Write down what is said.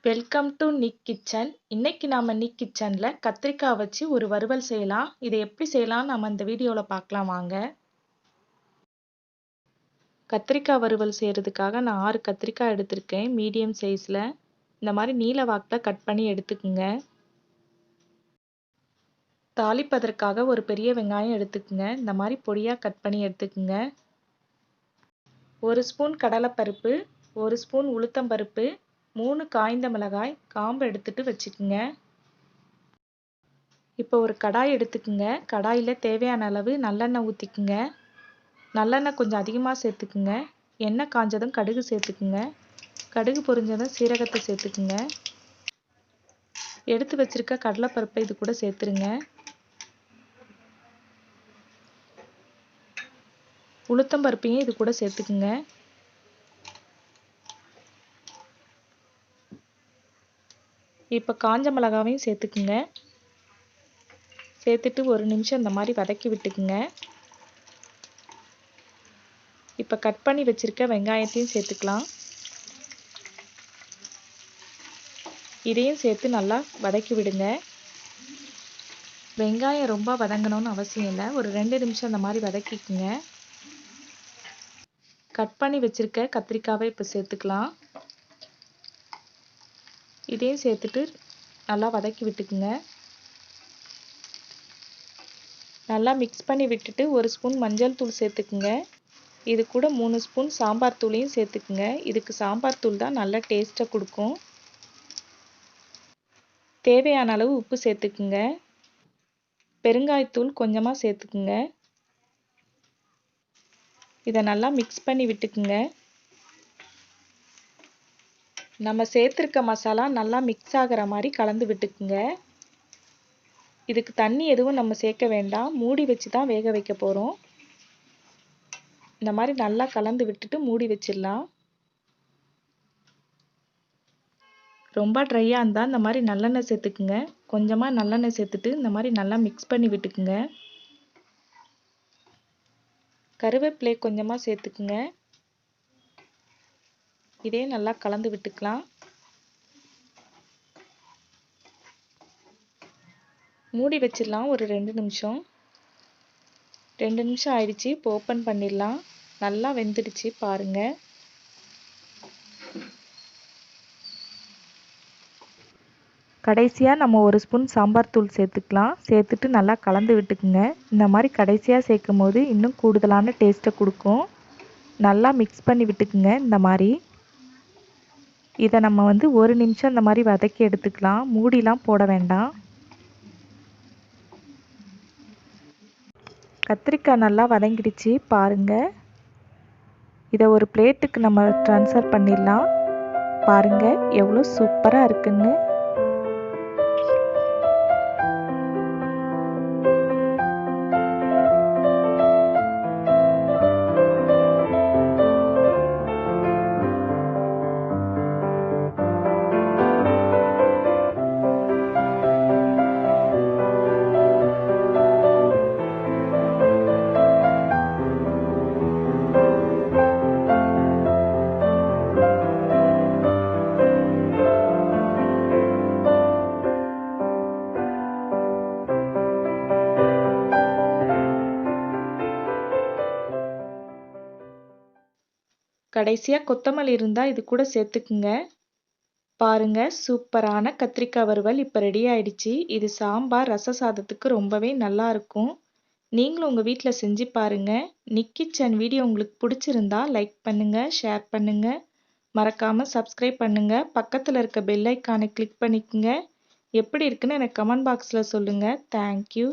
Welcome to Nick kitchen. இன்னைக்கு நாம நிக் கிச்சன்ல கத்திரிக்காய் வச்சு ஒரு வறுவல் செய்யலாம். இதை எப்படி செய்யலாம் நம்ம இந்த வீடியோல பார்க்கலாம் வாங்க. கத்திரிக்காய் வறுவல் செய்யறதுக்காக நான் 6 கத்திரிக்காய் எடுத்திருக்கேன் மீடியம் சைஸ்ல. இந்த மாதிரி நீல வாக்குல கட் பண்ணி எடுத்துக்குங்க. தாளிப்பதற்காக ஒரு பெரிய வெங்காயம் எடுத்துக்குங்க. இந்த மாதிரி பொடியா கட் பண்ணி எடுத்துக்குங்க. 1 ஸ்பூன் கடலைப்பருப்பு, 1 ஸ்பூன் உளுத்தம்பருப்பு, 3 காய்ந்த மிளகாய் காம்பு எடுத்துட்டு வச்சுக்குங்க. இப்போ ஒரு கடாய் எடுத்துக்குங்க. கடாயில் தேவையான அளவு நல்லெண்ணெய் ஊற்றிக்குங்க. நல்லெண்ணெய் கொஞ்சம் அதிகமாக சேர்த்துக்குங்க. எண்ணெய் காஞ்சதும் கடுகு சேர்த்துக்குங்க. கடுகு பொரிஞ்சதும் சீரகத்தை சேர்த்துக்குங்க. எடுத்து வச்சிருக்க கடலைப்பருப்பை இது கூட சேர்த்துருங்க. உளுத்தம்பருப்பையும் இது கூட சேர்த்துக்குங்க. இப்போ காஞ்ச மிளகாவையும் சேர்த்துக்குங்க. சேர்த்துட்டு ஒரு நிமிஷம் இந்த மாதிரி வதக்கி விட்டுக்குங்க. இப்போ கட் பண்ணி வச்சிருக்க வெங்காயத்தையும் சேர்த்துக்கலாம். இதையும் சேர்த்து நல்லா வதக்கி விடுங்க. வெங்காயம் ரொம்ப வதங்கணும்னு அவசியம் இல்லை. ஒரு 2 நிமிஷம் இந்த மாதிரி வதக்கிக்குங்க. கட் பண்ணி வச்சிருக்க கத்திரிக்காவை இப்போ சேர்த்துக்கலாம். இதையும் சேர்த்துட்டு நல்லா வதக்கி விட்டுக்குங்க. நல்லா மிக்ஸ் பண்ணி விட்டுட்டு 1 ஸ்பூன் மஞ்சள் தூள் சேர்த்துக்குங்க. இது கூட 3 ஸ்பூன் சாம்பார் தூளையும் சேர்த்துக்குங்க. இதுக்கு சாம்பார் தூள் தான் நல்ல டேஸ்ட்டை கொடுக்கும். தேவையான அளவு உப்பு சேர்த்துக்குங்க. பெருங்காயத்தூள் கொஞ்சமாக சேர்த்துக்குங்க. இதை நல்லா மிக்ஸ் பண்ணி விட்டுக்குங்க. நம்ம சேர்த்துருக்க மசாலா நல்லா மிக்ஸ் ஆகிற மாதிரி கலந்து விட்டுக்குங்க. இதுக்கு தண்ணி எதுவும் நம்ம சேர்க்க வேண்டாம். மூடி வச்சு தான் வேக வைக்க போகிறோம். இந்த மாதிரி நல்லா கலந்து விட்டுட்டு மூடி வச்சிடலாம். ரொம்ப ட்ரையாக இருந்தால் இந்த மாதிரி நல்லெண்ணெய் சேர்த்துக்குங்க. கொஞ்சமாக நல்லெண்ணெய் சேர்த்துட்டு இந்த மாதிரி நல்லா மிக்ஸ் பண்ணி விட்டுக்குங்க. கருவேப்பிலை கொஞ்சமாக சேர்த்துக்குங்க. இதே நல்லா கலந்து விட்டுக்கலாம். மூடி வச்சிடலாம் ஒரு 2 நிமிஷம். 2 நிமிஷம் ஆயிடுச்சு. இப்போ ஓப்பன் பண்ணிடலாம். நல்லா வெந்துடுச்சு பாருங்க. கடைசியாக நம்ம 1 ஸ்பூன் சாம்பார் தூள் சேர்த்துக்கலாம். சேர்த்துட்டு நல்லா கலந்து விட்டுக்குங்க. இந்த மாதிரி கடைசியாக சேர்க்கும் போது இன்னும் கூடுதலான டேஸ்ட்டை கொடுக்கும். நல்லா மிக்ஸ் பண்ணி விட்டுக்குங்க. இந்த மாதிரி இதை நம்ம 1 நிமிஷம் இந்த மாதிரி வதக்கி எடுத்துக்கலாம். மூடிலாம் போட வேண்டாம். கத்திரிக்காய் நல்லா வதங்கிடுச்சு பாருங்க. இதை ஒரு பிளேட்டுக்கு நம்ம ட்ரான்ஸ்ஃபர் பண்ணிடலாம். பாருங்க எவ்வளோ சூப்பராக இருக்குன்னு. கடைசியாக கொத்தமல்லி இருந்தால் இது கூட சேர்த்துக்குங்க. பாருங்க சூப்பரான கத்திரிக்காய் வறுவல் இப்போ ரெடி ஆயிடுச்சு. இது சாம்பார் ரச சாதத்துக்கு ரொம்பவே நல்லா இருக்கும். நீங்களும் உங்கள் வீட்டில் செஞ்சு பாருங்க. நிக் கிச்சன் வீடியோ உங்களுக்கு பிடிச்சிருந்தா லைக் பண்ணுங்க, ஷேர் பண்ணுங்க, மறக்காமல் சப்ஸ்கிரைப் பண்ணுங்க. பக்கத்தில் இருக்க பெல் ஐக்கானை கிளிக் பண்ணிக்கோங்க. எப்படி இருக்குன்னு எனக்கு கமெண்ட் பாக்ஸில் சொல்லுங்கள். தேங்க்யூ.